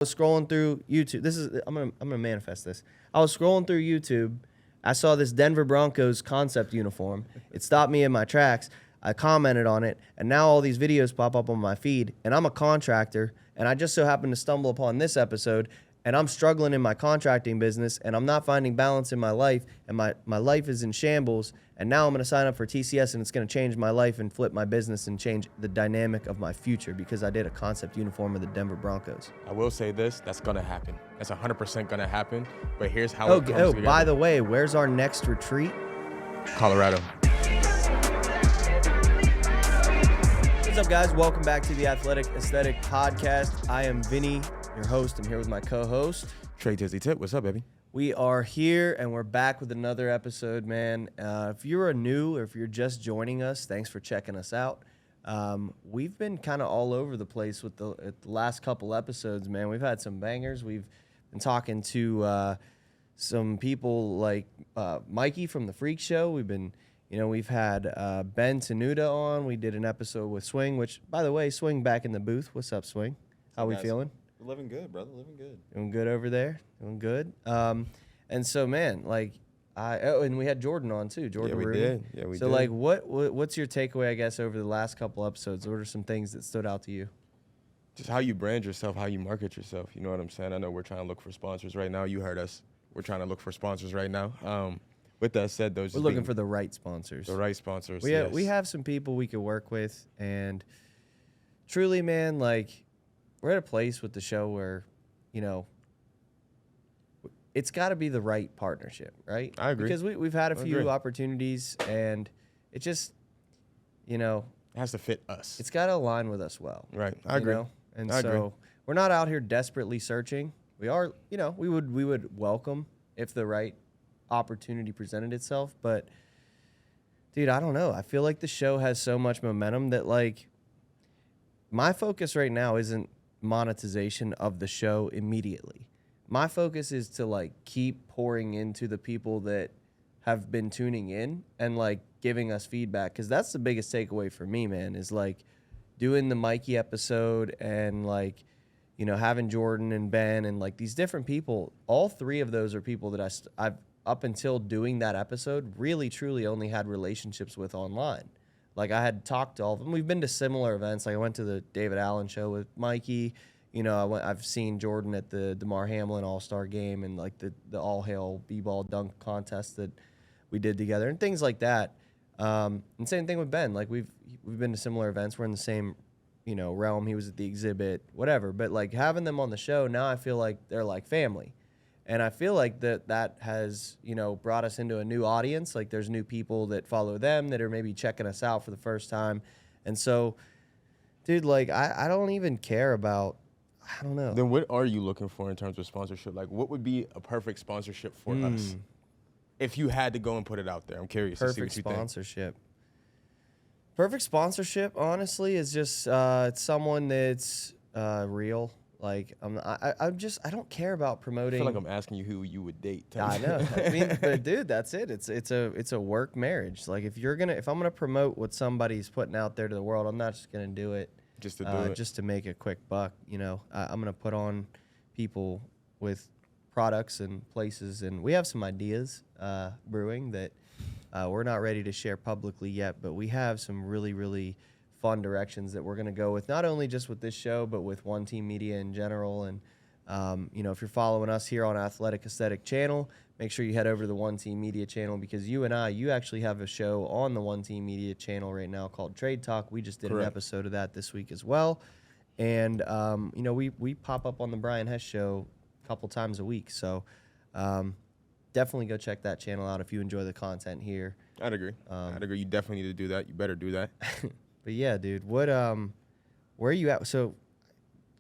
was scrolling through YouTube. I'm gonna manifest this. I was scrolling through YouTube. I saw this Denver Broncos concept uniform. It stopped me in my tracks. I commented on it, and now all these videos pop up on my feed. And I'm a contractor, and I just so happened to stumble upon this episode. And I'm struggling in my contracting business, and I'm not finding balance in my life, and my life is in shambles. And now I'm going to sign up for TCS, and it's going to change my life and flip my business and change the dynamic of my future because I did a concept uniform of the Denver Broncos. I will say this, that's going to happen. That's 100% going to happen, but here's how it comes together. By the way, where's our next retreat? Colorado. What's up, guys? Welcome back to the Athletic Aesthetic Podcast. I am Vinny, your host. I'm here with my co-host, Trey Tizzy Tip. What's up, baby? We are here, and we're back with another episode, man. If you're new or if you're just joining us, thanks for checking us out. We've been kind of all over the place with the last couple episodes, man. We've had some bangers. We've been talking to some people like Mikey from the Freak Show. We've had Ben Tenuta on. We did an episode with Swing, which, by the way, Swing back in the booth. What's up, Swing? How we feeling? We're living good, brother. Living good. Doing good over there. Doing good. And so, man, and we had Jordan on too. Jordan. Yeah, we did. Yeah, we did. So, what's your takeaway, I guess, over the last couple episodes? What are some things that stood out to you? Just how you brand yourself, how you market yourself. You know what I'm saying? I know we're trying to look for sponsors right now. You heard us. We're trying to look for sponsors right now. With that said, though, we're looking for the right sponsors. The right sponsors. We have some people we could work with, and truly, man, we're at a place with the show where, it's got to be the right partnership, right? I agree. Because we've had a few opportunities, and it just, it has to fit us. It's got to align with us well. Right. I agree. And so we're not out here desperately searching. We are, we would welcome if the right opportunity presented itself. But, dude, I don't know. I feel like the show has so much momentum that, my focus right now isn't monetization of the show immediately. My focus is to keep pouring into the people that have been tuning in and giving us feedback, because that's the biggest takeaway for me, man, is doing the Mikey episode and having Jordan and Ben and these different people. All three of those are people that I've up until doing that episode really truly only had relationships with online. I had talked to all of them. We've been to similar events. I went to the David Allen show with Mikey. I've seen Jordan at the DeMar Hamlin All-Star game and the all-hail b-ball dunk contest that we did together and things like that. And same thing with Ben. We've been to similar events. We're in the same, realm. He was at the exhibit, whatever. But having them on the show, now I feel like they're like family. And I feel like that has, brought us into a new audience. There's new people that follow them that are maybe checking us out for the first time. And so, dude, I don't even care about, I don't know. Then what are you looking for in terms of sponsorship? What would be a perfect sponsorship for us? If you had to go and put it out there, I'm curious to see what you sponsorship. Perfect sponsorship, honestly, is just it's someone that's real. I don't care about promoting. I feel like I'm asking you who you would date. I know. But dude, that's it. It's a work marriage. If I'm gonna promote what somebody's putting out there to the world, I'm not just gonna do it just to do it, just to make a quick buck. I'm gonna put on people with products and places, and we have some ideas brewing that we're not ready to share publicly yet, but we have some really, really fun directions that we're going to go with, not only just with this show, but with One Team Media in general. And, if you're following us here on Athletic Aesthetic channel, make sure you head over to the One Team Media channel, because you actually have a show on the One Team Media channel right now called Trade Talk. We just did an episode of that this week as well. And, we pop up on the Brian Hess show a couple times a week. So definitely go check that channel out if you enjoy the content here. I'd agree. You definitely need to do that. You better do that. But yeah, dude, where are you at? So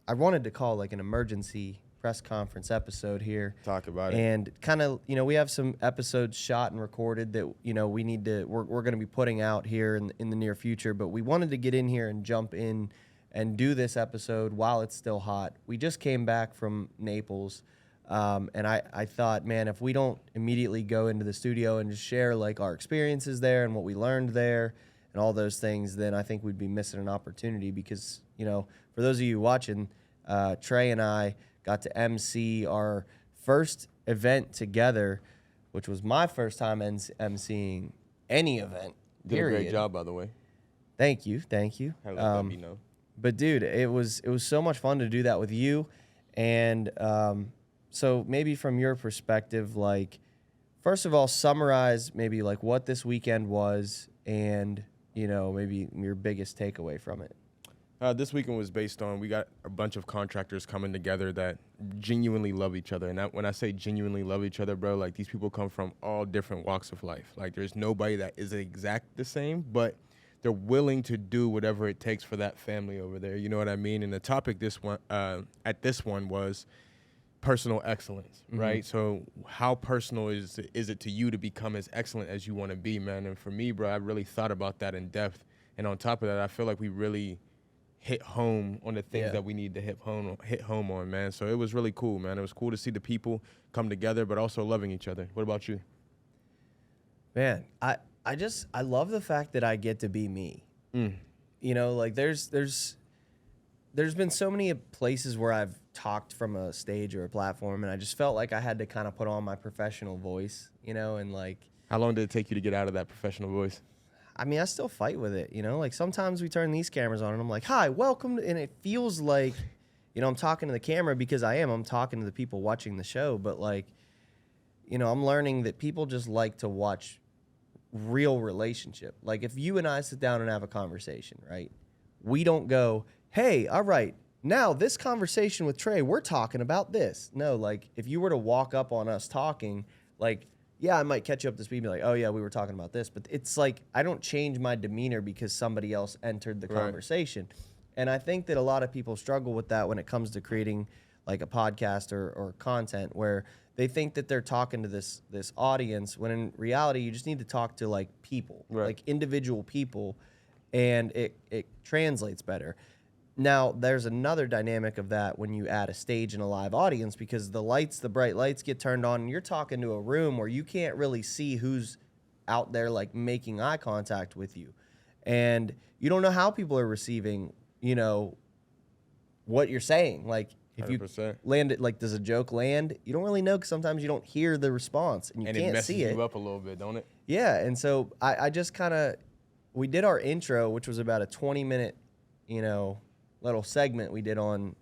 I wanted to call an emergency press conference episode here. Talk about it. And kind of, we have some episodes shot and recorded that, we're going to be putting out here in the near future. But we wanted to get in here and jump in and do this episode while it's still hot. We just came back from Naples. And I thought, man, if we don't immediately go into the studio and just share our experiences there and what we learned there and all those things, then I think we'd be missing an opportunity because, for those of you watching, Trey and I got to MC our first event together, which was my first time MCing any event. Did period. a great job, by the way. Thank you. Had to let that be known. But dude, it was so much fun to do that with you. And so maybe from your perspective, like, first of all, summarize maybe like what this weekend was and, you know, maybe your biggest takeaway from it. This weekend was based on, we got a bunch of contractors coming together that genuinely love each other. And when I say genuinely love each other, bro, like these people come from all different walks of life. Like there's nobody that is exact the same, but they're willing to do whatever it takes for that family over there. You know what I mean? And the topic at this one was personal excellence, right? So how personal is it to you to become as excellent as you want to be, man? And for me, bro, I really thought about that in depth. And on top of that, I feel like we really hit home on the things that we need to hit home on, man. So it was really cool, man. It was cool to see the people come together, but also loving each other. What about you? Man, I love the fact that I get to be me. You know, like there's been so many places where I've talked from a stage or a platform, and I just felt like I had to kind of put on my professional voice, you know, and like. How long did it take you to get out of that professional voice? I mean, I still fight with it, you know? Like, sometimes we turn these cameras on, and I'm like, hi, welcome, and it feels like, you know, I'm talking to the camera because I'm talking to the people watching the show, but, like, you know, I'm learning that people just like to watch real relationship. Like, if you and I sit down and have a conversation, right, we don't go, hey, all right, now this conversation with Trey, we're talking about this. No, like, if you were to walk up on us talking, like, yeah, I might catch you up to speed and be like, oh, yeah, we were talking about this. But it's like I don't change my demeanor because somebody else entered the conversation. And I think that a lot of people struggle with that when it comes to creating like a podcast or content where they think that they're talking to this audience when in reality you just need to talk to like people, like individual people, and it translates better. Now, there's another dynamic of that when you add a stage and a live audience because the bright lights get turned on and you're talking to a room where you can't really see who's out there like making eye contact with you. And you don't know how people are receiving, you know, what you're saying. Like if 100%. You land it, like does a joke land? You don't really know because sometimes you don't hear the response and you can't see it. And it messes you up a little bit, don't it? Yeah, and so I just kind of, we did our intro, which was about a 20-minute, you know, little segment we did on,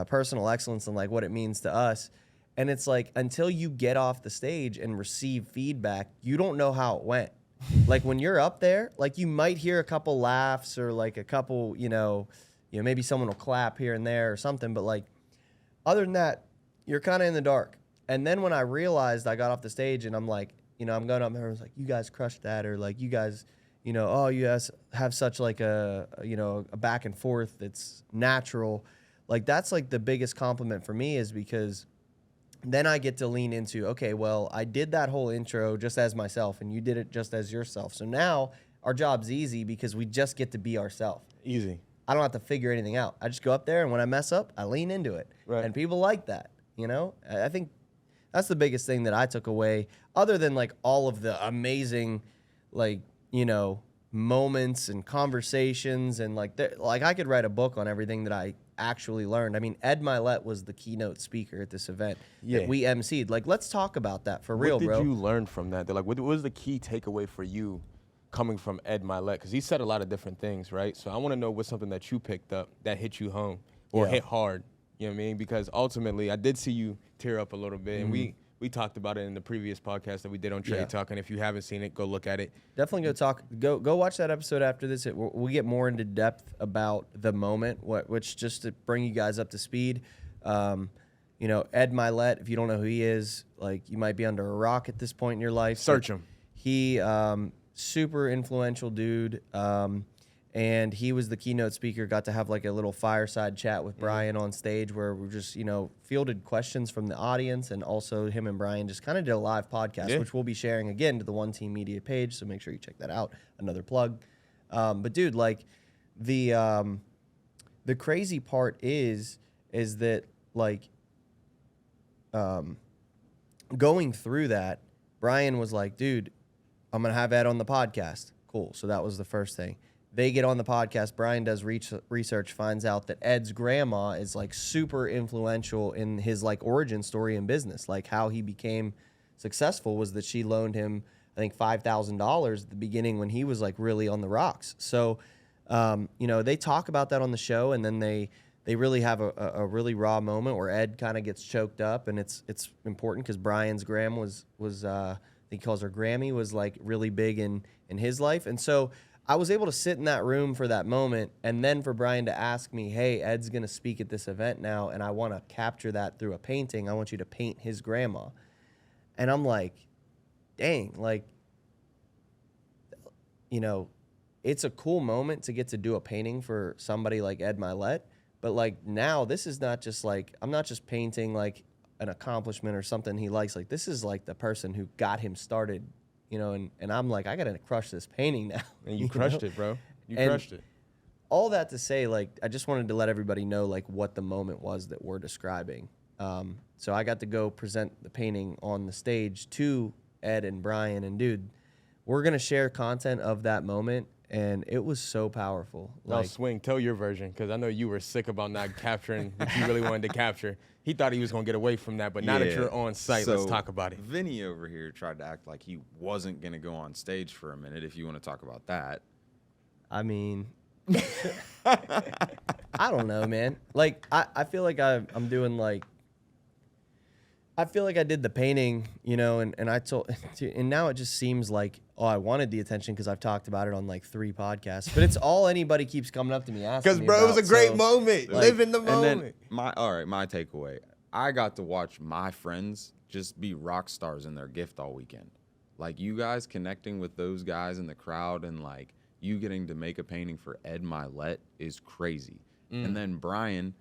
personal excellence and like what it means to us. And it's like, until you get off the stage and receive feedback, you don't know how it went. Like when you're up there, like you might hear a couple laughs or like a couple, maybe someone will clap here and there or something. But like, other than that, you're kind of in the dark. And then when I realized I got off the stage and I'm like, I'm going up there, I was like, you guys crushed that. Or like, you guys, you guys have such like a back and forth that's natural. Like that's like the biggest compliment for me is because then I get to lean into, okay, well, I did that whole intro just as myself and you did it just as yourself. So now our job's easy because we just get to be ourselves. Easy. I don't have to figure anything out. I just go up there and when I mess up, I lean into it. Right. And people like that, I think that's the biggest thing that I took away other than like all of the amazing, like, moments and conversations and like I could write a book on everything that I actually learned. I mean, Ed Milet was the keynote speaker at this event that we emceed. Like, let's talk about that for real, bro. What did you learn from that? Like, what was the key takeaway for you coming from Ed Milet? Because he said a lot of different things, right? So I want to know what's something that you picked up that hit you home or hit hard. You know what I mean? Because ultimately, I did see you tear up a little bit, and we talked about it in the previous podcast that we did on Trade Talk, and if you haven't seen it, go look at it. Definitely go watch that episode after this. We get more into depth about the moment, which just to bring you guys up to speed. Ed Milet, if you don't know who he is, like you might be under a rock at this point in your life. Search him. He super influential dude. And he was the keynote speaker, got to have like a little fireside chat with Brian on stage where we just, fielded questions from the audience. And also him and Brian just kind of did a live podcast, which we'll be sharing again to the One Team Media page. So make sure you check that out. Another plug. But dude, like the crazy part is that like going through that, Brian was like, dude, I'm going to have Ed on the podcast. Cool. So that was the first thing. they get on the podcast. Brian does research, finds out that Ed's grandma is like super influential in his like origin story in business. Like how he became successful was that she loaned him, I think, $5,000 at the beginning when he was like really on the rocks. So, you know, they talk about that on the show, and then they really have a really raw moment where Ed kind of gets choked up, and it's important because Brian's gram was I think he calls her Grammy, was like really big in his life. And so I was able to sit in that room for that moment, and then for Brian to ask me, hey, Ed's going to speak at this event now, and I want to capture that through a painting. I want you to paint his grandma. And I'm like, dang, like, you know, it's a cool moment to get to do a painting for somebody like Ed Milet. But like now, this is not just like, I'm not just painting like an accomplishment or something he likes. Like, this is like the person who got him started, you know, and I'm like, I got to crush this painting now. And you crushed it, bro. You crushed it. All that to say, like, I just wanted to let everybody know, like, what the moment was that we're describing. So I got to go present the painting on the stage to Ed and Brian. And, dude, we're going to share content of that moment, and it was so powerful. Now, Like, Swing, tell your version, because I know you were sick about not capturing what you really wanted to capture. He thought he was going to get away from that, but now that you're on site, let's talk about it. Vinny over here tried to act like he wasn't going to go on stage for a minute, if you want to talk about that. I mean, I don't know, man. Like, I feel like I'm doing, like, I feel like I did the painting, you know, and I told, and now it just seems like, oh, I wanted the attention because I've talked about it on like 3 podcasts, but it's all anybody keeps coming up to me asking me Because, bro, it was a great so, moment. like, Live in the And moment. then my takeaway, I got to watch my friends just be rock stars in their gift all weekend. Like, you guys connecting with those guys in the crowd and like you getting to make a painting for Ed Milet is crazy. And then Brian,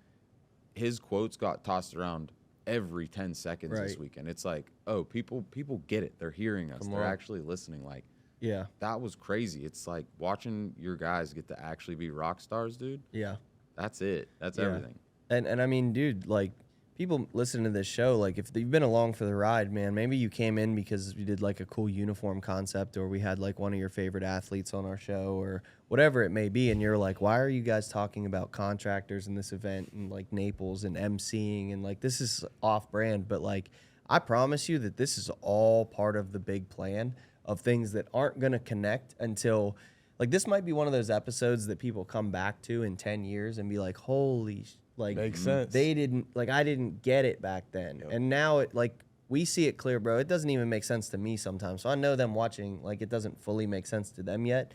his quotes got tossed around every 10 seconds this Right. weekend. It's like, oh, people get it. They're hearing us. Come They're on. actually listening. Like, yeah, that was crazy. It's like watching your guys get to actually be rock stars, dude. yeah. That's it. That's Yeah. everything. And I mean, dude, like, people listening to this show, like, if you've been along for the ride, man, maybe you came in because we did like a cool uniform concept, or we had like one of your favorite athletes on our show, or whatever it may be, and you're like, why are you guys talking about contractors in this event and like Naples and emceeing, and like, this is off brand, but like, I promise you that this is all part of the big plan of things that aren't going to connect until, like, this might be one of those episodes that people come back to in 10 years and be like, holy like, Makes sense. they didn't, like, I didn't get it back then. Yep. And now it, like, we see it clear, bro. It doesn't even make sense to me sometimes. So I know them watching, like, it doesn't fully make sense to them yet.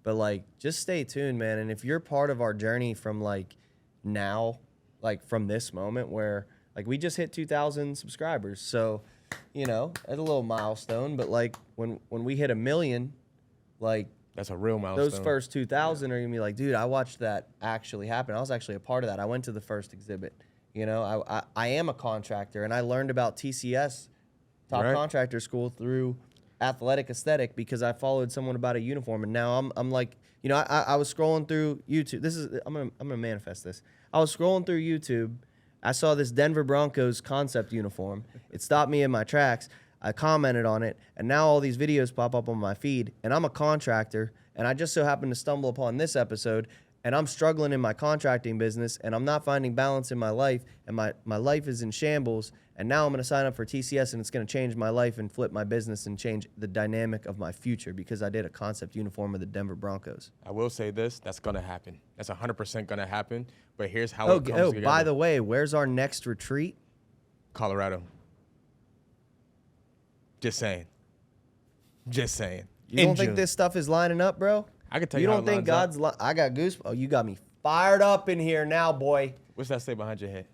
But, like, just stay tuned, man. And if you're part of our journey from, like, now, like, from this moment where, like, we just hit 2,000 subscribers. So, you know, at a little milestone. But, like, when we hit 1 million, like, That's a real milestone. those first 2,000 are gonna be like, dude, I watched that actually happen. I was actually a part of that. I went to the first exhibit. You know, I am a contractor, and I learned about TCS, Top Right. Contractor School, through athletic aesthetic because I followed someone about a uniform, and now I'm like, you know, I was scrolling through YouTube. I'm gonna manifest this. I was scrolling through YouTube. I saw this Denver Broncos concept uniform. It stopped me in my tracks. I commented on it, and now all these videos pop up on my feed, and I'm a contractor, and I just so happened to stumble upon this episode, and I'm struggling in my contracting business, and I'm not finding balance in my life, and my life is in shambles, and now I'm going to sign up for TCS, and it's going to change my life and flip my business and change the dynamic of my future because I did a concept uniform of the Denver Broncos. I will say this. That's going to happen. That's 100% going to happen. But here's how Oh, it comes together. by the way, where's our next retreat? Colorado. Just saying. Just saying. You don't think this stuff is lining up, bro? I can tell You you how don't it think lines up. God's I got goosebumps. Oh, you got me fired up in here now, boy. What's that say behind your head?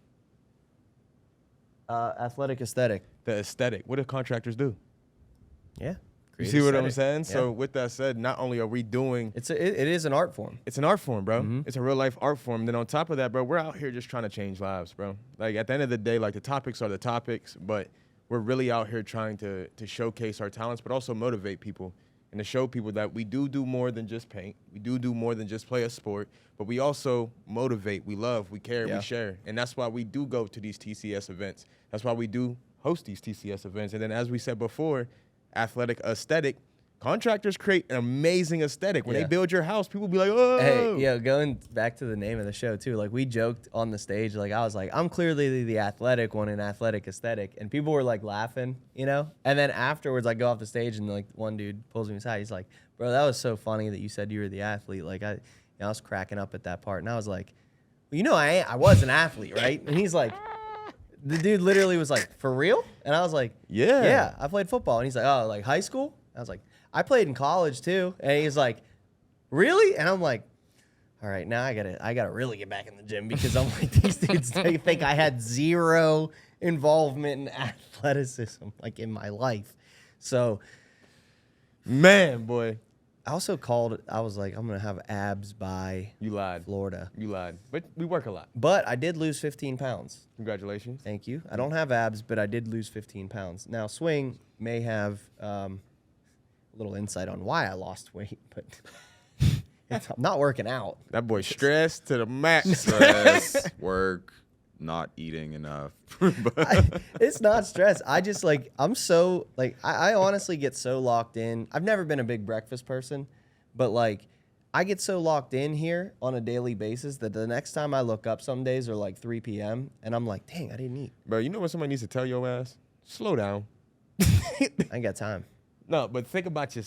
Athletic aesthetic. The aesthetic. What do contractors do? Yeah. You see what I'm saying? Yeah. So with that said, not only are we doing, It is an art form. it's an art form, bro. Mm-hmm. It's a real life art form. And then on top of that, bro, we're out here just trying to change lives, bro. Like at the end of the day, like the topics are the topics, but we're really out here trying to showcase our talents, but also motivate people and to show people that we do more than just paint. We do more than just play a sport, but we also motivate, we love, we care, Yeah. we share. And that's why we do go to these TCS events. That's why we do host these TCS events. And then as we said before, athletic aesthetic, Contractors create an amazing aesthetic. When Yeah. they build your house, people be like, oh. Hey, yeah, going back to the name of the show too. Like we joked on the stage, like I was like, I'm clearly the athletic one in athletic aesthetic, and people were like laughing, you know. And then afterwards, I go off the stage and like one dude pulls me aside. He's like, "Bro, that was so funny that you said you were the athlete." Like I was cracking up at that part, and I was like, well, you know, I was an athlete, right? And he's like, the dude literally was like, "For real?" And I was like, yeah, I played football." And he's like, "Oh, like high school?" I was like, "I played in college too." And he's like, "Really?" And I'm like, all right, now I gotta really get back in the gym because I'm like, these dudes think I had zero involvement in athleticism like in my life. So Man, boy. I also I was like, I'm gonna have abs by You lied. Florida. You lied. But we work a lot. But I did lose 15 pounds. Congratulations. Thank you. I don't have abs, but I did lose 15 pounds. Now, Swing may have a little insight on why I lost weight, but I'm not working out. That boy stressed to the max. Stress, work, not eating enough. But It's not stress. I just like, I'm so, like, I honestly get so locked in. I've never been a big breakfast person, but like, I get so locked in here on a daily basis that the next time I look up some days are like 3 p.m. and I'm like, dang, I didn't eat. Bro, you know what somebody needs to tell your ass? Slow down. I ain't got time. No, but think about your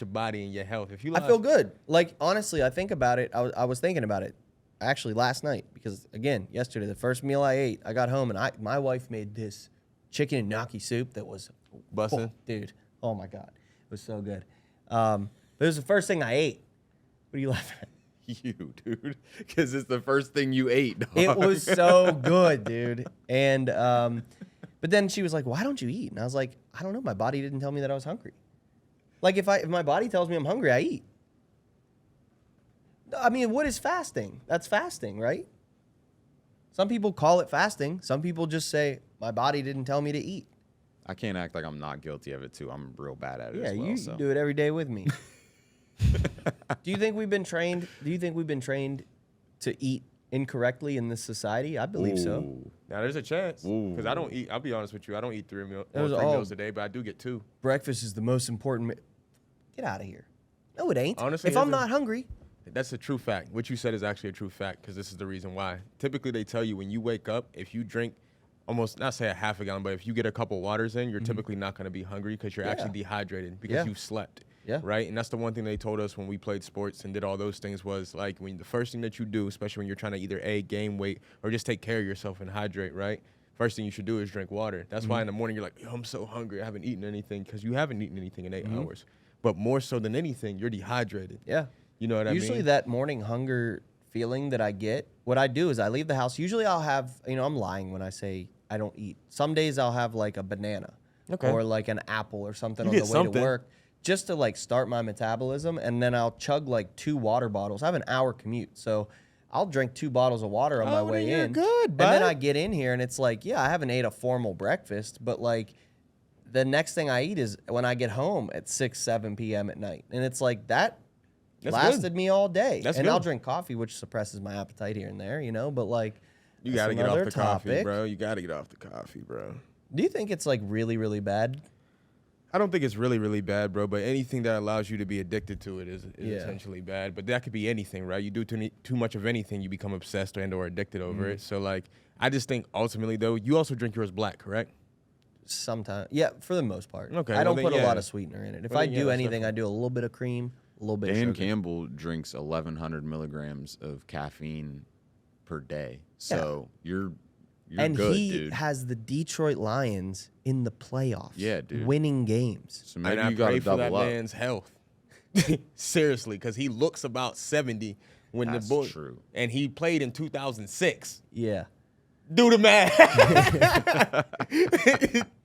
body and your health. If you I feel good. Like, honestly, I think about it. I was thinking about it actually last night because, again, yesterday, the first meal I ate, I got home and my wife made this chicken and gnocchi soup that was Bussin'? dude. Oh, my God. It was so good. But it was the first thing I ate. What are you laughing at? you, dude, because it's the first thing you ate. Dog. It was so good, dude. And but then she was like, "Why don't you eat?" And I was like, "I don't know. My body didn't tell me that I was hungry. Like if my body tells me I'm hungry, I eat." I mean, what is fasting? That's fasting, right? Some people call it fasting. Some people just say, "My body didn't tell me to eat." I can't act like I'm not guilty of it too. I'm real bad at it. Yeah, as well, you so. do it every day with me. Do you think we've been trained? Do you think we've been trained to eat incorrectly in this society? I believe so. Ooh. Now there's a chance because I Ooh. don't eat. I'll be honest with you. I don't eat three It was all- meals a day, but I do get 2. Breakfast is the most important. Get out of here. No, it ain't. Honestly, if I'm isn't- not hungry, That's a true fact. What you said is actually a true fact because this is the reason why. Typically, they tell you when you wake up, if you drink almost, not say a half a gallon, but if you get a couple waters in, you're typically not going to be hungry because you're actually dehydrated because Yeah. you slept. Yeah. Right? And that's the one thing they told us when we played sports and did all those things was like when the first thing that you do, especially when you're trying to either A, gain weight or just take care of yourself and hydrate, right? First thing you should do is drink water. That's why in the morning you're like, yo, I'm so hungry. I haven't eaten anything because you haven't eaten anything in 8 hours. But more so than anything, you're dehydrated. yeah. You know what I mean? Usually that morning hunger feeling that I get, what I do is I leave the house. Usually I'll have, I'm lying when I say I don't eat. Some days I'll have like a banana Okay. or like an apple or something You on the get way something. to work just to like start my metabolism. And then I'll chug like 2 water bottles. I have an hour commute. So I'll drink 2 bottles of water on my Oh, way then you're in. good, And then bud. I get in here and it's like, yeah, I haven't ate a formal breakfast, but like the next thing I eat is when I get home at 6, 7 p.m. at night. And it's like that That's lasted good. me all day. That's and I'll good. drink coffee, which suppresses my appetite here and there, but like You that's got to get off another the coffee, topic. bro. You got to get off the coffee, bro. Do you think it's like really, really bad? I don't think it's really, really bad, bro. But anything that allows you to be addicted to it is Yeah. essentially bad. But that could be anything, right? You do too much of anything, you become obsessed or addicted over it. So, like, I just think ultimately, though, you also drink yours black, correct? Sometimes, yeah, for the most part. Okay, I well don't then, put a yeah. lot of sweetener in it. If Well, I then, yeah, do that's anything, I do a little bit of cream, a little bit Dan of sugar. Campbell drinks 1,100 milligrams of caffeine per day. So you're and good, he dude. has the Detroit Lions in the playoffs. Yeah, dude. Winning games. So maybe And I you got pray to for that double up. man's health. Seriously, because he looks about 70 when That's the Bulls. true. And he played in 2006. Yeah. Do the math.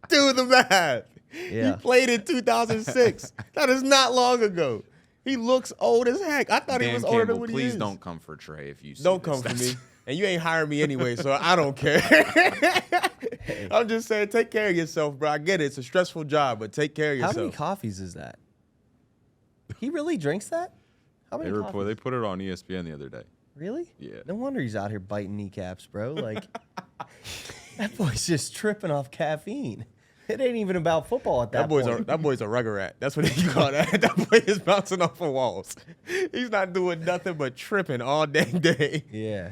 Do the math. Yeah. He played in 2006. That is not long ago. He looks old as heck. I thought he Dan was older Campbell, than what he please is. don't come for Trey if you see Don't this. come for That's- me. And you ain't hiring me anyway, so I don't care. I'm just saying, take care of yourself, bro. I get it. It's a stressful job, but take care of How yourself. many coffees is that? He really drinks that? How many coffees? They put it on ESPN the other day. Really? Yeah. No wonder he's out here biting kneecaps, bro. Like, that boy's just tripping off caffeine. It ain't even about football at that point. That boy's a rugger rat. That's what you call that. That boy is bouncing off of walls. He's not doing nothing but tripping all dang day. Yeah.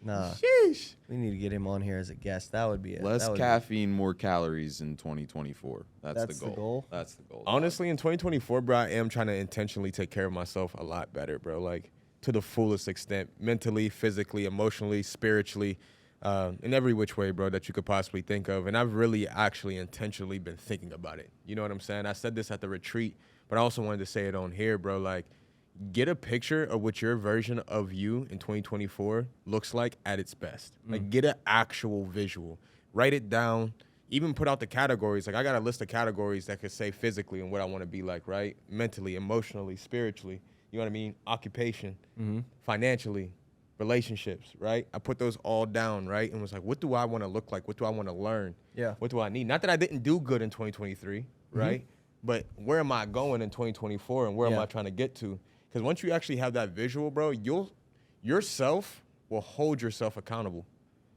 Nah. Sheesh. We need to get him on here as a guest. That would be it. Less caffeine, more calories in 2024. That's the goal. That's the goal. Honestly, in 2024, bro, I am trying to intentionally take care of myself a lot better, bro. Like, to the fullest extent, mentally, physically, emotionally, spiritually, in every which way, bro, that you could possibly think of. And I've really actually intentionally been thinking about it. You know what I'm saying? I said this at the retreat, but I also wanted to say it on here, bro. Like, get a picture of what your version of you in 2024 looks like at its best. Like, get an actual visual. Write it down. Even put out the categories. Like, I got a list of categories that could say physically and what I want to be like, right? Mentally, emotionally, spiritually. You know what I mean? Occupation, financially, relationships, right? I put those all down, right? And was like, what do I want to look like? What do I want to learn? Yeah. What do I need? Not that I didn't do good in 2023, right? But where am I going in 2024 and where am I trying to get to? Because once you actually have that visual, bro, yourself will hold yourself accountable.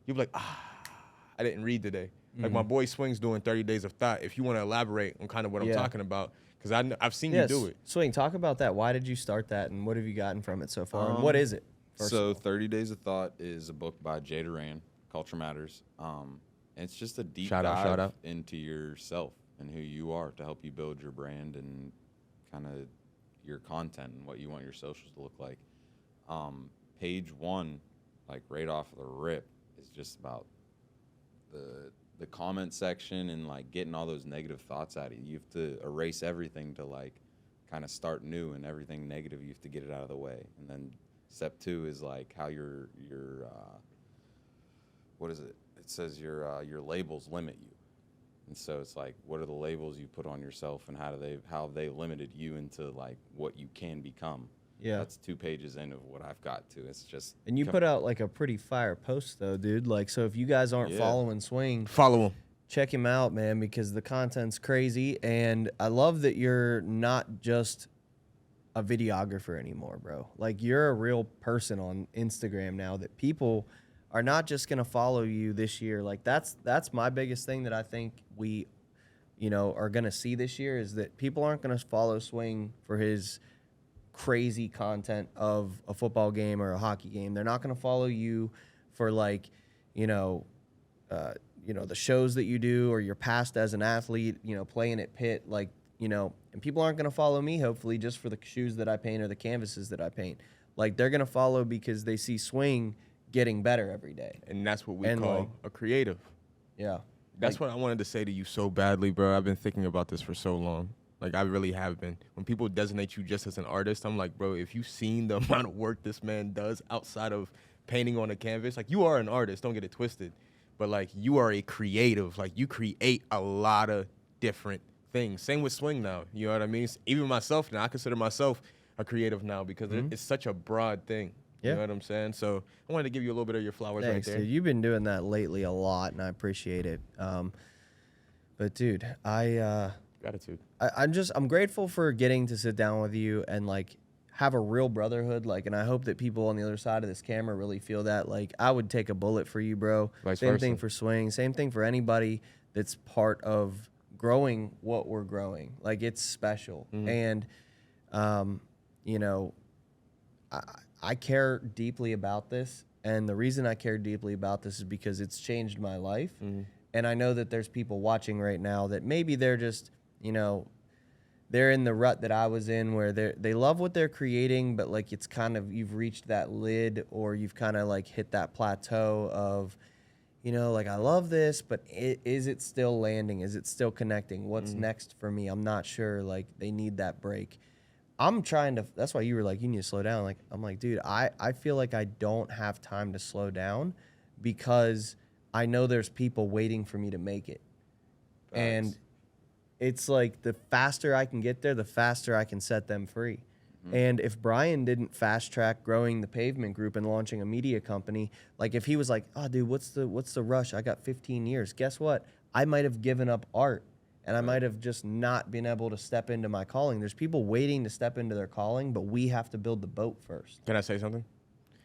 You'll be like, I didn't read today. Like my boy Swing's doing 30 Days of Thought. If you want to elaborate on kind of what I'm talking about, because I've seen you do it. Swing, talk about that. Why did you start that, and what have you gotten from it so far? And what is it? So 30 Days of Thought is a book by Jay Duran, Culture Matters. And it's just a deep dive into yourself and who you are to help you build your brand and kind of your content and what you want your socials to look like. Page 1, like right off the rip, is just about the comment section and like getting all those negative thoughts out of you. You have to erase everything to like kind of start new, and everything negative you have to get it out of the way. And then step 2 is like how your what is it? It says your labels limit you. And so it's like, what are the labels you put on yourself, and how have they limited you into like what you can become? Yeah. That's 2 pages in of what I've got to. It's just. And you put out like a pretty fire post though, dude. Like, so if you guys aren't following Swing, follow him. Check him out, man, because the content's crazy. And I love that you're not just a videographer anymore, bro. Like, you're a real person on Instagram now, that people are not just going to follow you this year. Like, that's my biggest thing that I think we, are going to see this year, is that people aren't going to follow Swing for his crazy content of a football game or a hockey game. They're not going to follow you for like, the shows that you do or your past as an athlete, playing at Pitt, like, and people aren't going to follow me, hopefully, just for the shoes that I paint or the canvases that I paint. Like, they're going to follow because they see Swing getting better every day. And that's what we call a creative. Yeah. That's what I wanted to say to you so badly, bro. I've been thinking about this for so long. Like, I really have been. When people designate you just as an artist, I'm like, bro, if you've seen the amount of work this man does outside of painting on a canvas, like, you are an artist, don't get it twisted. But, like, you are a creative. Like, you create a lot of different things. Same with Swing now. You know what I mean? Even myself now, I consider myself a creative now because it's such a broad thing. Yeah. You know what I'm saying? So I wanted to give you a little bit of your flowers. Thanks, right there. Dude. You've been doing that lately a lot, and I appreciate it. But, dude, Gratitude. I'm grateful for getting to sit down with you and, like, have a real brotherhood. Like, and I hope that people on the other side of this camera really feel that. Like, I would take a bullet for you, bro. Same thing for Swing. Same thing for anybody that's part of growing what we're growing. Like, it's special. And, I care deeply about this. And the reason I care deeply about this is because it's changed my life. And I know that there's people watching right now that maybe they're just, they're in the rut that I was in, where they love what they're creating, but like, it's kind of, you've reached that lid, or you've kind of like hit that plateau of, like, I love this, but is it still landing? Is it still connecting? What's next for me? I'm not sure. Like, they need that break. I'm trying to, that's why you were like, you need to slow down. Like, I'm like, dude, I feel like I don't have time to slow down, because I know there's people waiting for me to make it. Thanks. And it's like, the faster I can get there, the faster I can set them free. And if Brian didn't fast track growing the Pavement Group and launching a media company, like, if he was like, oh, dude, what's the rush? I got 15 years. Guess what? I might have given up art, and I might have just not been able to step into my calling. There's people waiting to step into their calling, but we have to build the boat first. Can I say something?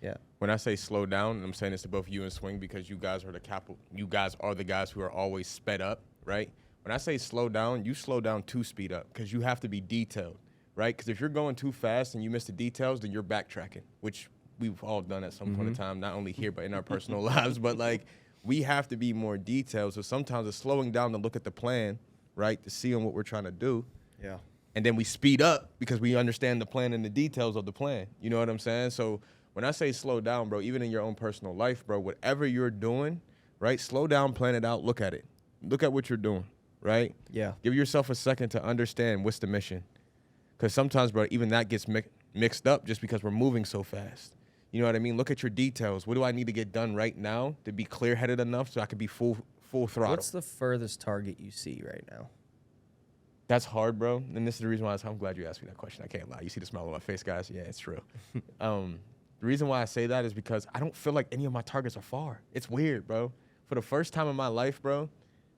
Yeah. When I say slow down, I'm saying this to both you and Swing, because you guys are the guys who are always sped up, right? when I say slow down, you slow down to speed up because you have to be detailed, right? Because if you're going too fast and you miss the details, then you're backtracking, which we've all done at some point in time, not only here, but in our personal lives. But, like, we have to be more detailed. So sometimes it's slowing down to look at the plan, right, to see on what we're trying to do. Yeah. And then we speed up because we understand the plan and the details of the plan. You know what I'm saying? So when I say slow down, bro, even in your own personal life, bro, whatever you're doing, right, slow down, plan it out, look at it. Look at what you're doing, right? Yeah. Give yourself a second to understand what's the mission. Because sometimes, bro, even that gets mixed up just because we're moving so fast. You know what I mean? Look at your details. What do I need to get done right now to be clear-headed enough so I can be full throttle? What's the furthest target you see right now? That's hard, bro. And this is the reason why I'm glad you asked me that question. I can't lie. You see the smile on my face, guys? Yeah, it's true. The reason why I say that is because I don't feel like any of my targets are far. It's weird, bro. For the first time in my life, bro,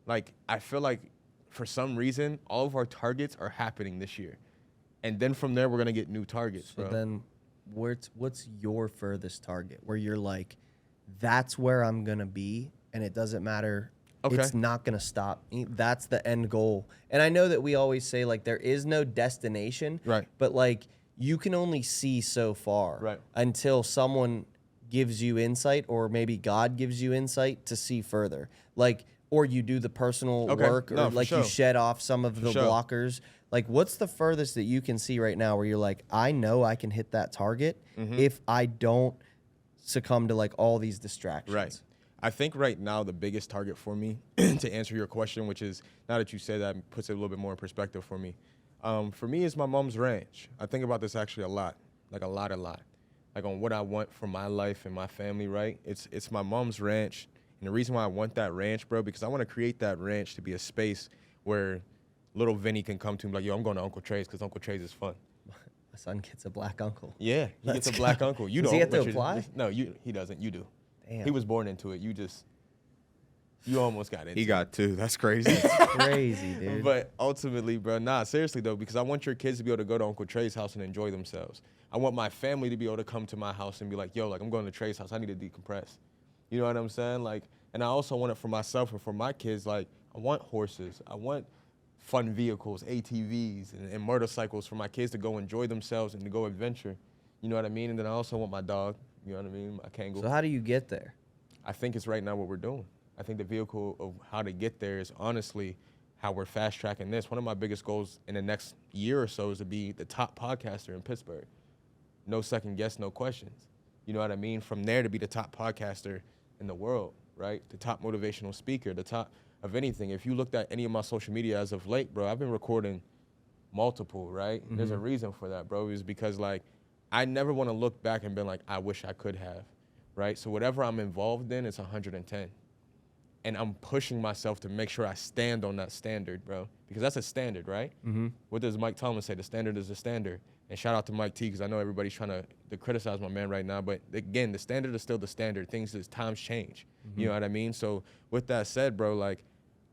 like, I feel like for some reason, all of our targets are happening this year. And then from there, we're going to get new targets, So bro. then what's your furthest target where you're like, that's where I'm going to be and it doesn't matter. Okay. It's not going to stop. That's the end goal. And I know that we always say, like, there is no destination. Right. But, like, you can only see so far. Right. Until someone gives you insight or maybe God gives you insight to see further. Like, or you do the personal Okay. work or, No, for like, sure. you shed off some of the sure. blockers. Like, what's the furthest that you can see right now where you're like, I know I can hit that target if I don't succumb to, like, all these distractions. Right. I think right now the biggest target for me, to answer your question, which is, now that you say that, puts it a little bit more in perspective for me is my mom's ranch. I think about this actually a lot, like a lot, like on what I want for my life and my family, right? It's my mom's ranch. And the reason why I want that ranch, bro, because I want to create that ranch to be a space where little Vinny can come to and be like, yo, I'm going to Uncle Trey's because Uncle Trey's is fun. My son gets a black uncle. Yeah, he Let's gets a go. black uncle. You Does don't. he have to but you- apply? No, he doesn't. You do. Damn. He was born into it. You almost got it. He got 2. That's crazy. Crazy, dude. But ultimately, bro, seriously though, because I want your kids to be able to go to Uncle Trey's house and enjoy themselves. I want my family to be able to come to my house and be like, yo, like, I'm going to Trey's house. I need to decompress. You know what I'm saying? Like, and I also want it for myself and for my kids. Like, I want horses. I want fun vehicles, ATVs and motorcycles for my kids to go enjoy themselves and to go adventure. You know what I mean? And then I also want my dog. You know what I mean? My kangaroo. So how do you get there? I think it's right now what we're doing. I think the vehicle of how to get there is honestly how we're fast tracking this. One of my biggest goals in the next year or so is to be the top podcaster in Pittsburgh. No second guess, no questions. You know what I mean? From there to be the top podcaster in the world, right? The top motivational speaker, the top of anything. If you looked at any of my social media as of late, bro, I've been recording multiple, right? There's a reason for that, bro. Is because, like, I never want to look back and be like, I wish I could have, right? So whatever I'm involved in, it's 110. And I'm pushing myself to make sure I stand on that standard, bro. Because that's a standard, right? What does Mike Thomas say? The standard is the standard. And shout out to Mike T, because I know everybody's trying to criticize my man right now. But again, the standard is still the standard. Things as times change. You know what I mean? So with that said, bro, like,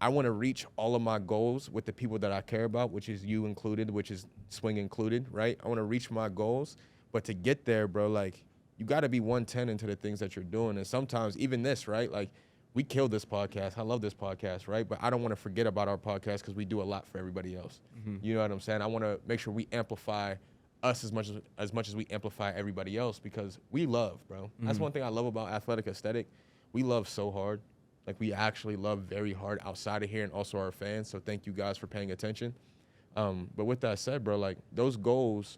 I want to reach all of my goals with the people that I care about, which is you included, which is Swing included, right? I want to reach my goals. But to get there, bro, like, you got to be 110 into the things that you're doing. And sometimes even this, right? Like, we killed this podcast. I love this podcast, right? But I don't want to forget about our podcast because we do a lot for everybody else. You know what I'm saying? I want to make sure we amplify us as much as we amplify everybody else, because we love, bro. That's one thing I love about Athletic Aesthetic. We love so hard. Like, we actually love very hard outside of here, and also our fans. So thank you guys for paying attention. But with that said, bro, like, those goals,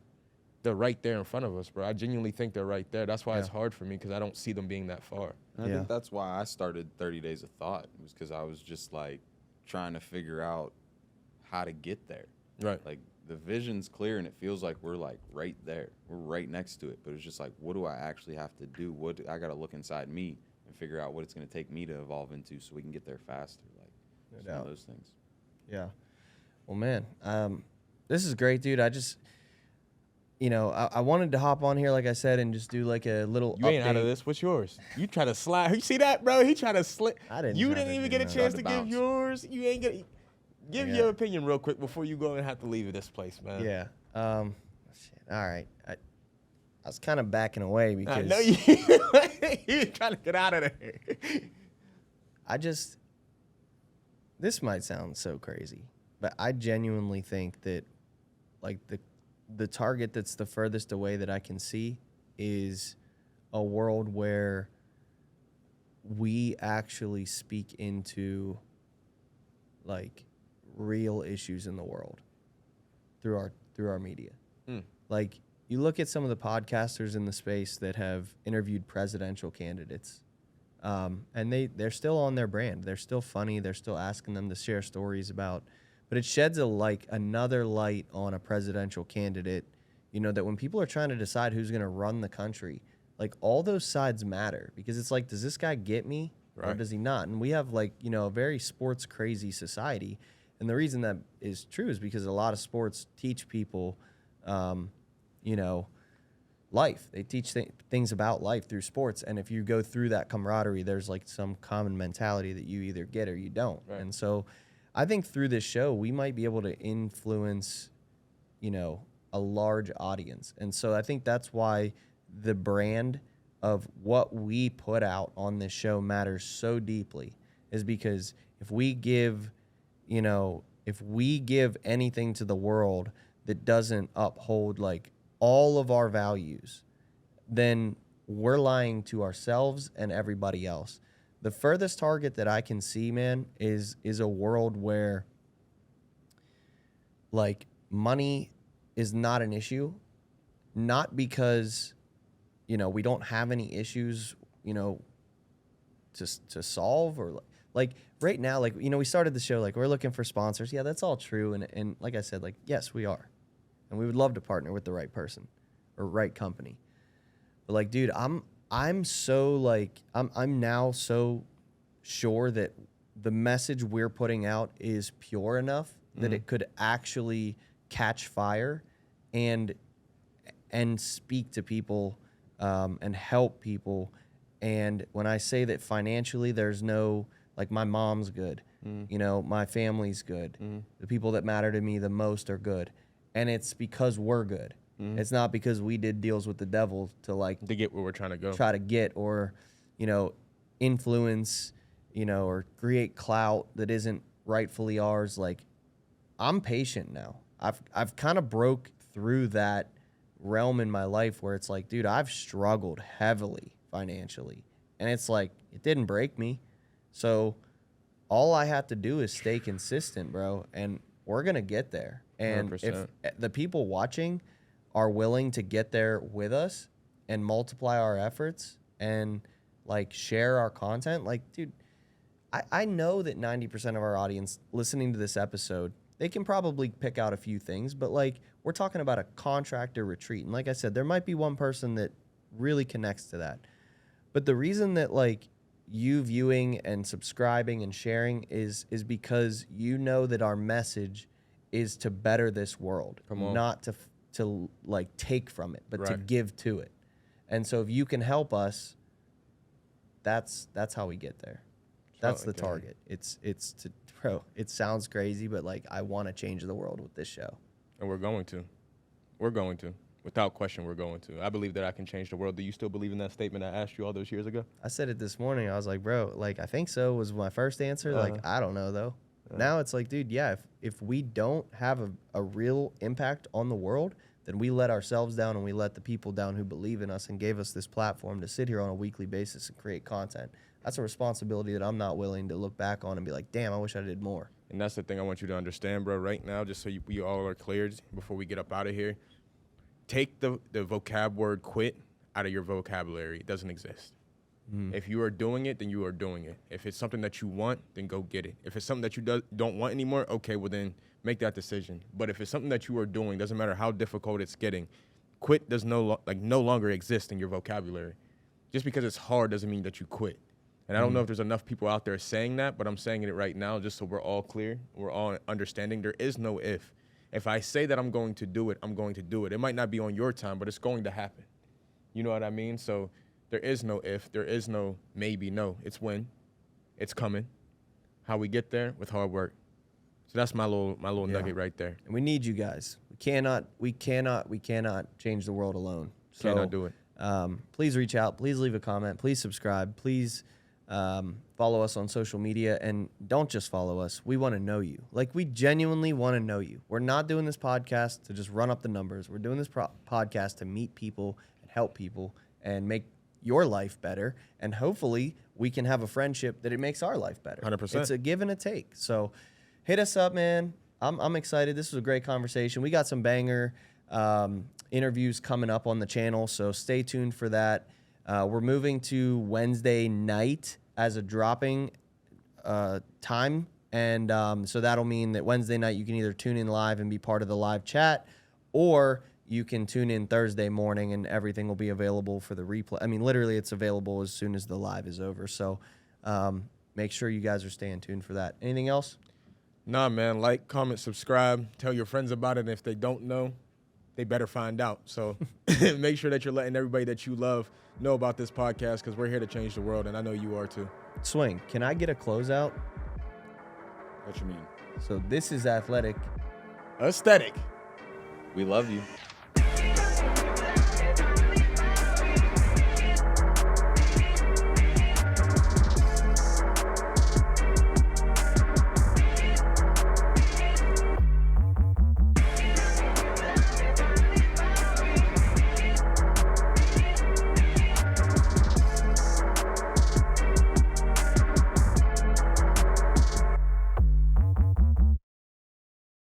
they're right there in front of us, bro. I genuinely think they're right there. That's why it's hard for me, because I don't see them being that far. I think that's why I started 30 Days of Thought, was because I was just, like, trying to figure out how to get there. Right. Like, the vision's clear, and it feels like we're, like, right there. We're right next to it. But it's just like, what do I actually have to do? I got to look inside me and figure out what it's going to take me to evolve into so we can get there faster. Like, No it's doubt. one of those things. Yeah. Well, man, this is great, dude. I just, I wanted to hop on here, like I said, and just do like a little You ain't out of update. this. What's yours? You try to slide. You see that, bro? He tried to slip. I didn't You try didn't to even do get a that. chance Tried to to give bounce. yours. You ain't gonna give Yeah. your opinion real quick before you go and have to leave this place, man. Yeah. Shit. All right. I was kind of backing away I because know you. You trying to get out of there. I just, this might sound so crazy, but I genuinely think that like the target that's the furthest away that I can see is a world where we actually speak into like real issues in the world through our media. Like you look at some of the podcasters in the space that have interviewed presidential candidates, and they're still on their brand. They're still funny. They're still asking them to share stories about, but it sheds another light on a presidential candidate. You know, that when people are trying to decide who's going to run the country, like all those sides matter, because it's like, does this guy get me or does he not? And we have like, you know, a very sports crazy society. And the reason that is true is because a lot of sports teach people, you know, life. They teach things about life through sports. And if you go through that camaraderie, there's like some common mentality that you either get or you don't. Right. And so I think through this show, we might be able to influence, you know, a large audience. And so I think that's why the brand of what we put out on this show matters so deeply, is because if we give, you know, if we give anything to the world that doesn't uphold like all of our values, then we're lying to ourselves and everybody else. The furthest target that I can see, man, is a world where like money is not an issue, not because, you know, we don't have any issues, you know, to solve, or like right now, like, you know, we started the show like we're looking for sponsors. Yeah, that's all true. And like I said, like, yes, we are. And we would love to partner with the right person or right company. But like, dude, I'm so like, I'm now so sure that the message we're putting out is pure enough that it could actually catch fire and speak to people, and help people. And when I say that financially, there's no, like, my mom's good, you know, my family's good, the people that matter to me the most are good. And it's because we're good. It's not because we did deals with the devil to get where we're trying to go. Try to get, or, you know, influence, you know, or create clout that isn't rightfully ours. Like, I'm patient now. I've kind of broke through that realm in my life where it's like, dude, I've struggled heavily financially. And it's like, it didn't break me. So all I have to do is stay consistent, bro. And we're going to get there. And 100%. If the people watching are willing to get there with us and multiply our efforts and like share our content, like, dude, I know that 90% of our audience listening to this episode, they can probably pick out a few things, but like, we're talking about a contractor retreat. And like I said, there might be one person that really connects to that. But the reason that like you viewing and subscribing and sharing is because you know that our message is to better this world, not to like take from it, but to give to it. And so if you can help us, that's how we get there. That's the target. It's to, bro, it sounds crazy, but like, I want to change the world with this show. And we're going to. Without question, we're going to. I believe that I can change the world. Do you still believe in that statement I asked you all those years ago? I said it this morning. I was like, bro, like, I think so was my first answer. Like, I don't know, though. Now it's like, dude, yeah, if we don't have a real impact on the world, then we let ourselves down and we let the people down who believe in us and gave us this platform to sit here on a weekly basis and create content. That's a responsibility that I'm not willing to look back on and be like, damn, I wish I did more. And that's the thing I want you to understand, bro, right now, just so we all are cleared before we get up out of here. Take the vocab word quit out of your vocabulary. It doesn't exist. If you are doing it, then you are doing it. If it's something that you want, then go get it. If it's something that you don't want anymore, okay, well then make that decision. But if it's something that you are doing, doesn't matter how difficult it's getting, quit does no longer exist in your vocabulary. Just because it's hard doesn't mean that you quit. And I don't know if there's enough people out there saying that, but I'm saying it right now just so we're all clear, we're all understanding. There is no if. If I say that I'm going to do it, I'm going to do it. It might not be on your time, but it's going to happen. You know what I mean? So there is no if, there is no maybe, no. It's when, it's coming. How we get there with hard work. So that's my little nugget right there. And we need you guys. We cannot change the world alone. So, cannot do it. Please reach out. Please leave a comment. Please subscribe. Please Follow us on social media, and don't just follow us. We want to know you. Like, we genuinely want to know you. We're not doing this podcast to just run up the numbers. We're doing this podcast to meet people and help people and make your life better. And hopefully we can have a friendship that it makes our life better. 100%. It's a give and a take. So hit us up, man. I'm excited. This was a great conversation. We got some banger interviews coming up on the channel, so stay tuned for that. We're moving to Wednesday night as a dropping time, and so that'll mean that Wednesday night you can either tune in live and be part of the live chat, or you can tune in Thursday morning and everything will be available for the replay. I mean, literally, it's available as soon as the live is over. So make sure you guys are staying tuned for that. Anything else? Nah, man. Like, comment, subscribe. Tell your friends about it. And if they don't know, they better find out. So make sure that you're letting everybody that you love know about this podcast, because we're here to change the world, and I know you are too. Swing, can I get a closeout? What you mean? So this is Athletic. Aesthetic. We love you.